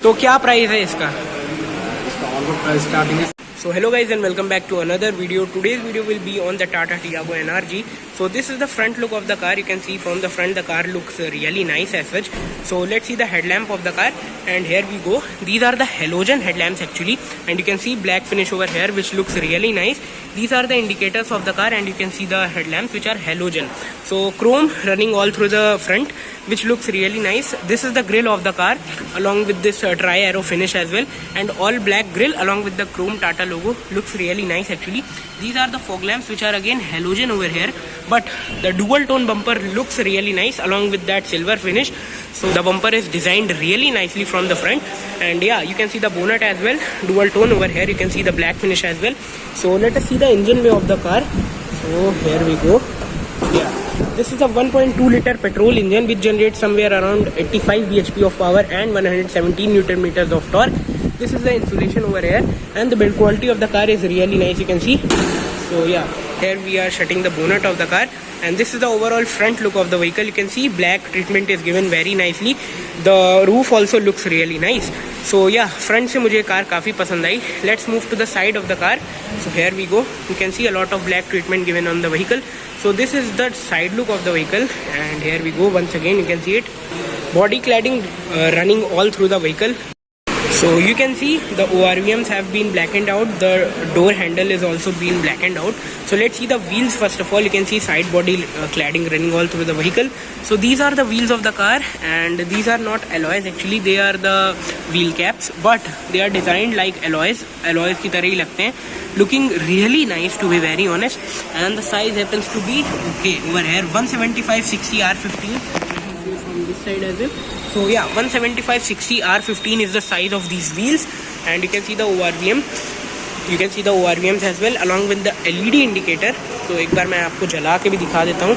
तो क्या प्राइस है इसका? प्राइस स्टार्टिंग है। So hello guys and welcome back to another video. Today's video will be on the Tata Tiago NRG. So this is the front look of the car. You can see from the front the car looks really nice as such. So let's see the headlamp of the car, and here we go. These are the halogen headlamps actually, and you can see black finish over here which looks really nice. These are the indicators of the car, and you can see the headlamps which are halogen. So chrome running all through the front which looks really nice. This is the grille of the car along with this tri-arrow finish as well, and all black grille along with the chrome Tata logo looks really nice actually. These are the fog lamps which are again halogen over here, but the dual tone bumper looks really nice along with that silver finish. So the bumper is designed really nicely from the front, and yeah, you can see the bonnet as well, dual tone over here. You can see the black finish as well. So let us see the engine bay of the car. So here we go. Yeah, this is a 1.2 liter petrol engine which generates somewhere around 85 bhp of power and 117 newton meters of torque. This is the insulation over here, and the build quality of the car is really nice, you can see. So yeah, here we are shutting the bonnet of the car, and this is the overall front look of the vehicle. You can see black treatment is given very nicely. The roof also looks really nice. So yeah, front से मुझे car काफ़ी पसंद आई. Let's move to the side of the car. So here we go. You can see a lot of black treatment given on the vehicle. So this is the side look of the vehicle, and here we go. Once again you can see it. Body cladding running all through the vehicle. So you can see the ORVMs have been blackened out. The door handle is also been blackened out. So let's see the wheels first of all. You can see side body cladding running all through the vehicle. So these are the wheels of the car, and these are not alloys actually. They are the wheel caps, but they are designed like alloys. Alloys की तरह ही लगते हैं. Looking really nice to be very honest. And the size happens to be okay over here 175/60 R15. From this side as well. So yeah, 175/60 R15 is the size of these wheels, and you can see the ORVM. You can see the ORVMs as well along with the LED indicator. तो एक बार मैं आपको जला के भी दिखा देता हूँ.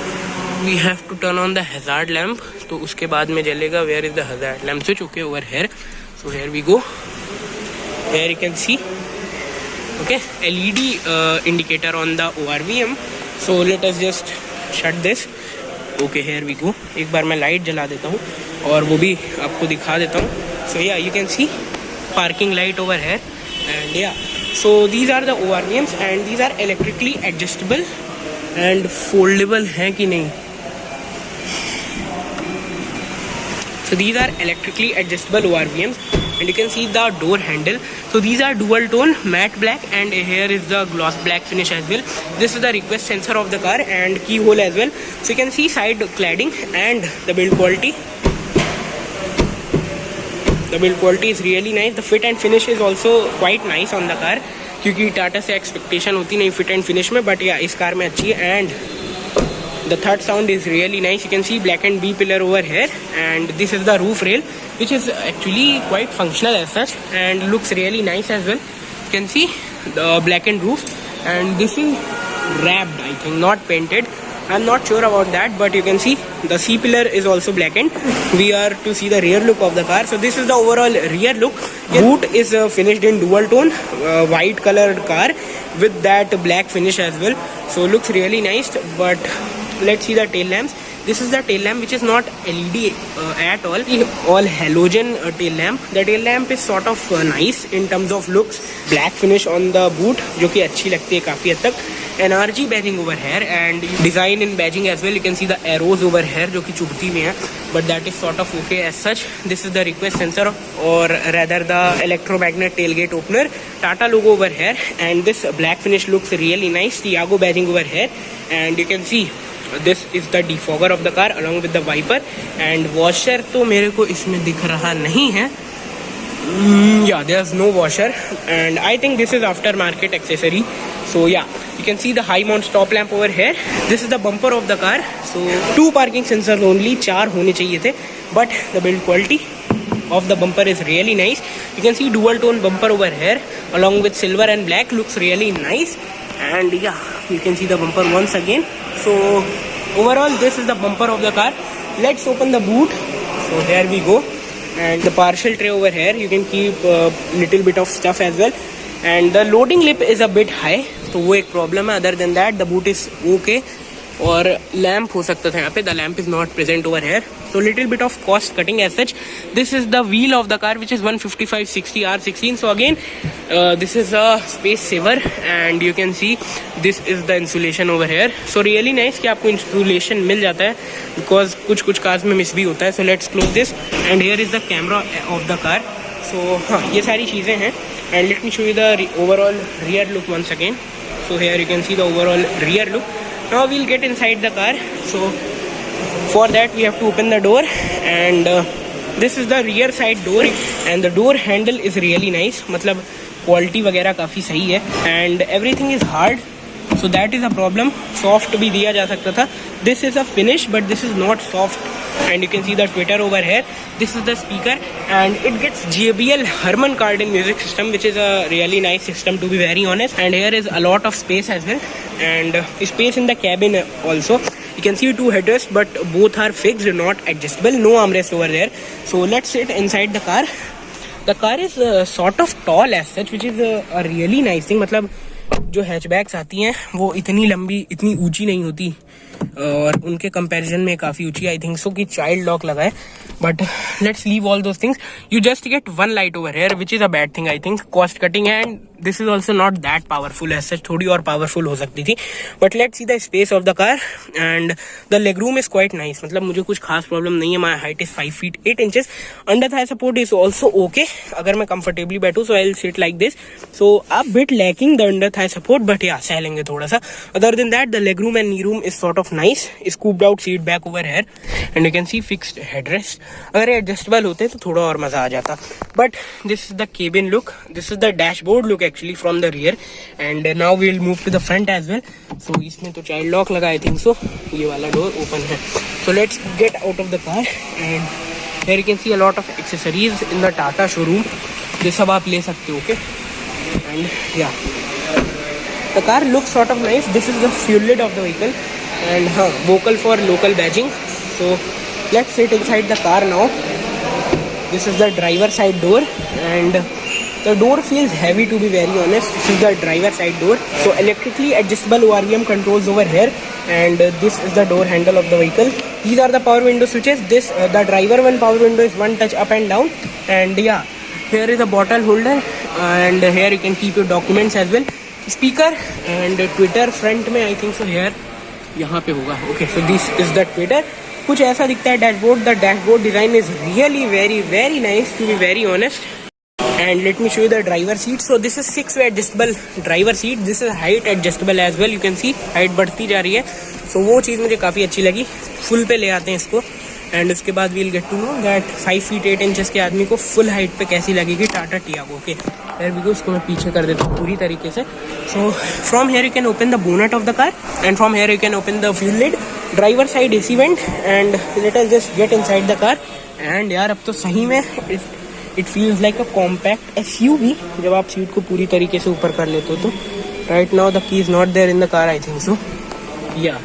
We have to turn on the hazard lamp. तो उसके बाद में जलेगा. Where is the hazard lamp switch? Okay, over here. So here we go. Here you can see. Okay, LED indicator on the ORVM. So let us just shut this. Okay here we go. एक बार मैं light जला देता हूँ और वो भी आपको दिखा देता हूँ. So yeah you can see parking light over here, and yeah so these are the ORVMs, and these are electrically adjustable and foldable हैं कि नहीं. So these are electrically adjustable ORVMs, and you can see the door handle. So these are dual tone matte black, and here is the gloss black finish as well. This is the request sensor of the car and keyhole as well. So you can see side cladding and the build quality. The build quality is really nice. The fit and finish is also quite nice on the car, क्योंकि टाटा से expectation होती नहीं fit and finish में, but या इस car में अच्छी है. And the third sound is really nice. You can see black and B pillar over here, and this is the roof rail which is actually quite functional as such and looks really nice as well. You can see the blackened roof, and this is wrapped, I think, not painted. I'm not sure about that, but you can see the C pillar is also blackened. We are to see the rear look of the car. So this is the overall rear look. Boot is finished in dual tone white colored car with that black finish as well. So looks really nice. But let's see the tail lamps. This is the tail lamp which is not LED at all halogen tail lamp. The tail lamp is sort of nice in terms of looks. Black finish on the boot जो कि अच्छी लगती है काफ़ी हद तक. NRG badging over here, and design in badging as well. You can see the arrows over here जो कि चुभती हुई हैं, but that is sort of okay as such. This is the request sensor, or rather the electromagnet tailgate opener. Tata logo over here, and this black finish looks really nice. Tiago badging over here, and you can see this is the defogger of the car along with the wiper, and washer तो मेरे को इसमें दिख रहा नहीं है. Yeah, there's no washer, and I think this is aftermarket accessory. So yeah, you can see the high mount stop lamp over here. This is the bumper of the car. So 2 parking sensors only, 4 होने चाहिए थे, but the build quality of the bumper is really nice. You can see dual tone bumper over here along with silver and black, looks really nice. And yeah, you can see the bumper once again. So overall this is the bumper of the car. Let's open the boot. So here we go, and the partial tray over here, you can keep little bit of stuff as well, and the loading lip is a bit high, तो वो एक problem है. Other than that the boot is okay. और lamp हो सकता था यहाँ पे. The lamp is not present over here. so little bit of cost cutting as such. This is the wheel of the car, which is 155/60 R16. So again, this is a space saver, and you can see this is the insulation over here. So really nice कि आपको insulation मिल जाता है, because कुछ cars में miss भी होता है. So let's close this, and here is the camera of the car. So हाँ, ये सारी चीज़ें हैं, and let me show you the overall rear look once again. So here you can see the overall rear look. Now we'll get inside the car. So for that we have to open the door, and this is the rear side door, and the door handle is really nice. मतलब quality वगैरह काफ़ी सही है, and everything is hard, so that is a problem. Soft भी दिया जा सकता था. This is a finish, but this is not soft. And you can see the tweeter over here. This is the speaker, and it gets JBL Harman Kardon music system, which is a really nice system, to be very honest. And here is a lot of space as well, and space in the cabin also. You can see two headrests, but both are fixed, not adjustable. No armrest over there. So let's sit inside the car. The car is sort of tall as such, which is a really nice thing. मतलब जो hatchbacks आती हैं वो इतनी लंबी, इतनी ऊंची नहीं होती, और उनके कंपैरिजन में काफ़ी ऊंची आई थिंक सो कि चाइल्ड लॉक लगा है. But let's leave all those things. You just get one light over here, which is a bad thing I think. Cost cutting है, and this is also not that powerful as such. थोड़ी और powerful हो सकती थी. But let's see the space of the car, and the leg room is quite nice. मतलब मुझे कुछ खास प्रॉब्लम नहीं है. My height is 5 feet 8 inches. Under thigh support is also okay. अगर मैं कंफर्टेबली बैठूँ so I will sit like this. So a bit lacking the under thigh support, but yeah सह लेंगे थोड़ा सा. Other than that the leg room and knee room is sort of nice. Scooped out seat back over here, and you can see fixed headrest. अगर adjustable होते तो थोड़ा और मजा आ जाता. But this is the cabin look. This is the dashboard look actually from the rear. And now we will move to the front as well. So इसमें तो चाइल्ड लॉक लगा आई थिंक सो. ये वाला डोर ओपन है. So let's get out of the car, and here you can see a lot of accessories in the Tata showroom. ये सब आप ले सकते हो. Okay, and yeah, the car looks sort of nice. This is the fuel lid of the vehicle, and vocal for local badging. So let's sit inside the car now. This is the driver side door, and the door feels heavy, to be very honest. This is the driver side door. So electrically adjustable ORVM controls over here, and this is the door handle of the vehicle. These are the power window switches. This the driver one power window is one touch up and down, and yeah, here is a bottle holder, and here you can keep your documents as well. Speaker and Twitter front में I think so here यहाँ पे होगा. Okay, so this is the Twitter. कुछ ऐसा दिखता है dashboard. The dashboard design is really very nice, to be very honest. And let me show you the driver seat. So this is 6-way adjustable driver seat. This is height adjustable as well. You can see height बढ़ती जा रही है. So वो चीज़ मुझे काफ़ी अच्छी लगी. Full पे ले आते हैं इसको, एंड उसके बाद we'll get to know that 5 feet 8 inches के आदमी को फुल हाइट पे कैसी लगेगी टाटा टियागो. ओके, यार बिकॉज उसको मैं पीछे कर देता हूँ पूरी तरीके से. So from here you can open the bonnet of the car, and from here you can open the fuel lid. Driver side AC vent, and let us just get inside the car. And यार अब तो सही में it feels like a compact SUV जब आप seat को पूरी तरीके से ऊपर कर लेते हो तो. Right now the key is not there in the car I think so. Yeah,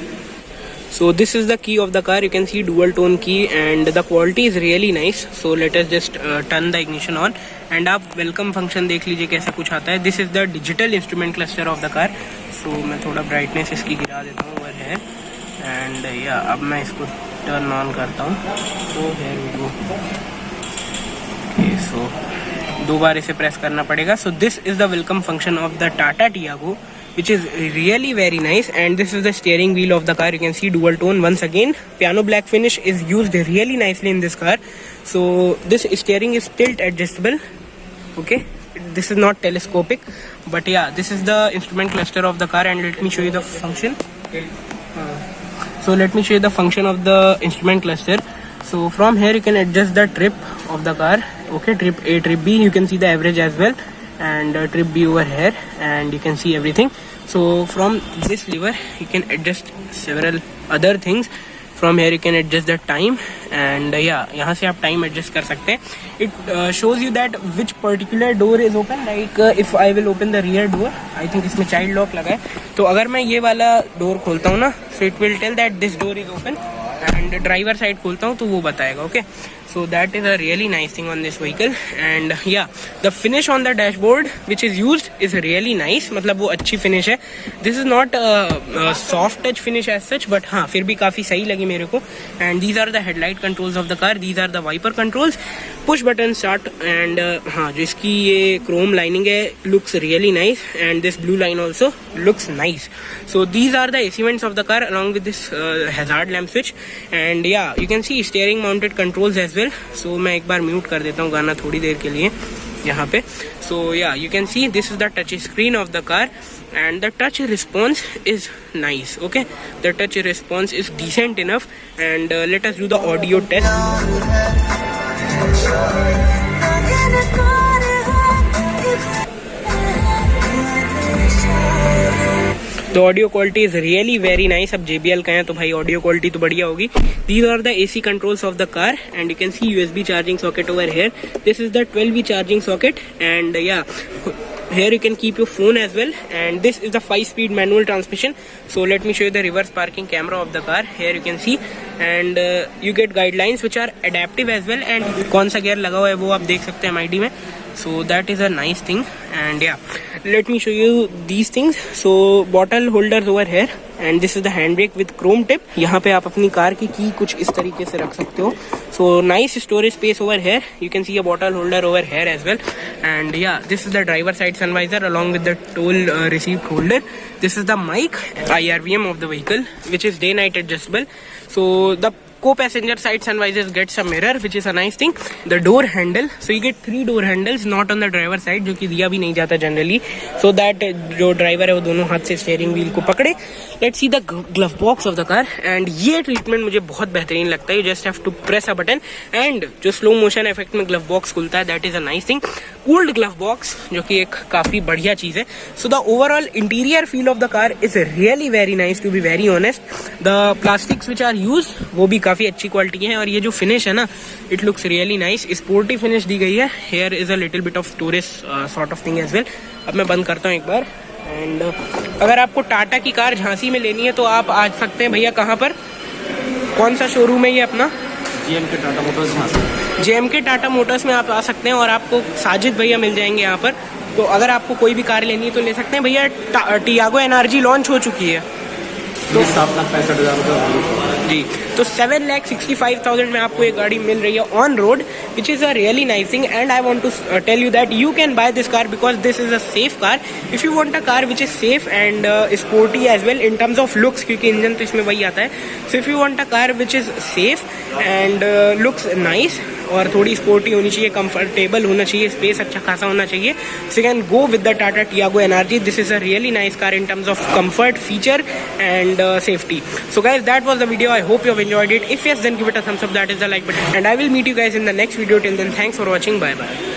so this is the key of the car. You can see dual tone key, and the quality is really nice. So let us just turn the ignition on, and आप welcome function देख लीजिए कैसा कुछ आता है. This is the digital instrument cluster of the car. So मैं थोड़ा brightness इसकी गिरा देता हूँ over here, and yeah, अब मैं इसको turn on करता हूँ. So here we go. Okay, so 2 बार इसे प्रेस करना पड़ेगा. So this is the welcome function of the Tata Tiago, which is really very nice. And this is the steering wheel of the car. You can see dual tone once again. Piano black finish is used really nicely in this car. So this steering is tilt adjustable. Okay, this is not telescopic, but yeah, this is the instrument cluster of the car. And let me show you the function. So let me show you the function of the instrument cluster. So from here you can adjust the trip of the car. Okay, trip A, trip B. You can see the average as well, and trip B over here, and you can see everything. So from this lever you can adjust several other things. From here you can adjust the time, and yeah, यहाँ से आप time adjust कर सकते हैं. It shows you that which particular door is open. Like if I will open the rear door, I think इसमें child lock लगा है. तो अगर मैं ये वाला door खोलता हूँ ना, so it will tell that this door is open, and driver side खोलता हूँ तो वो बताएगा. Okay, So that is a really nice thing on this vehicle. And yeah, the finish on the dashboard which is used is really nice. मतलब वो अच्छी finish है. This is not a soft touch finish as such, but हाँ फिर भी काफ़ी सही लगी मेरे को. And these are the headlight controls of the car. These are the wiper controls. Push button start. And हाँ जो इसकी ये chrome lining है looks really nice. And this blue line also looks nice. So these are the AC vents of the car along with this hazard lamp switch. And yeah, you can see steering mounted controls as well. So मैं एक बार mute कर देता हूँ गाना थोड़ी देर के लिए यहाँ पे. So yeah, you can see this is the touch screen of the car and the touch response is nice. Okay, the touch response is decent enough. And let us do the audio test. The audio quality is really very nice. अब JBL का है तो भाई audio quality तो बढ़िया होगी. These are the AC controls of the car and you can see USB charging socket over here. This is the 12V charging socket and yeah, here you can keep your phone as well. And this is the 5-speed manual transmission. So let me show you the reverse parking camera of the car. Here you can see and you get guidelines which are adaptive as well. And कौन सा gear लगा हुआ है वो आप देख सकते हैं MID में. So that is a nice thing. And yeah, let me show you these things. So bottle holders over here and this is the handbrake with chrome tip. यहाँ पे आप अपनी कार की की कुछ इस तरीके से रख सकते हो. So nice storage space over here. You can see a bottle holder over here as well. And yeah, this is the driver side sun visor along with the toll receipt holder. This is the mic IRVM of the vehicle which is day night adjustable. So the co-passenger side sun visors gets a mirror which is a nice thing. The door handle, so you get 3 door handles not on the driver side जो कि दिया भी नहीं जाता generally, so that जो driver है वो दोनों हाथ से steering wheel को पकड़े. Let's see the glove box of the car and ये treatment मुझे बहुत बेहतरीन लगता है. You just have to press a button and जो slow motion effect में glove box खुलता है, that is a nice thing. Cooled glove box जो कि एक काफ़ी बढ़िया चीज़ है. So the overall interior feel of the car is really very nice to be very honest. The plastics which are used वो भी काफ़ी अच्छी क्वालिटी है और ये जो फिनिश है ना, it looks really nice. Sporty finish दी गई है. Here is a little bit of tourist sort of thing as well. अब मैं बंद करता हूँ एक बार. एंड अगर आपको टाटा की कार झांसी में लेनी है तो आप आ सकते हैं भैया. कहाँ पर, कौन सा शोरूम है ये अपना? JMK Tata Motors Jhansi. JMK Tata Motors में आप आ सकते हैं और आपको साजिद भैया मिल जाएंगे यहाँ पर. तो अगर आपको कोई भी कार लेनी है तो ले सकते हैं भैया. टियागो NRG लॉन्च हो चुकी है तो 7,65,000 जी. तो 7,65,000 में आपको ये गाड़ी मिल रही है on road, which is a really nice thing. And I want to tell you that you can buy this car because this is a safe car. If you want a car which is safe and sporty as well in terms of looks, क्योंकि engine तो इसमें वही आता है. So if you want a car which is safe and looks nice और थोड़ी sporty होनी चाहिए, कंफर्टेबल होना चाहिए, स्पेस अच्छा खासा होना चाहिए, so can go with the Tata Tiago NRG. This is a really nice car in terms of comfort, feature and safety. So guys, that was the video. I hope you have enjoyed it. If yes, then give it a thumbs up. That is the like button. And I will meet you guys in the next video. Till then, thanks for watching. Bye bye.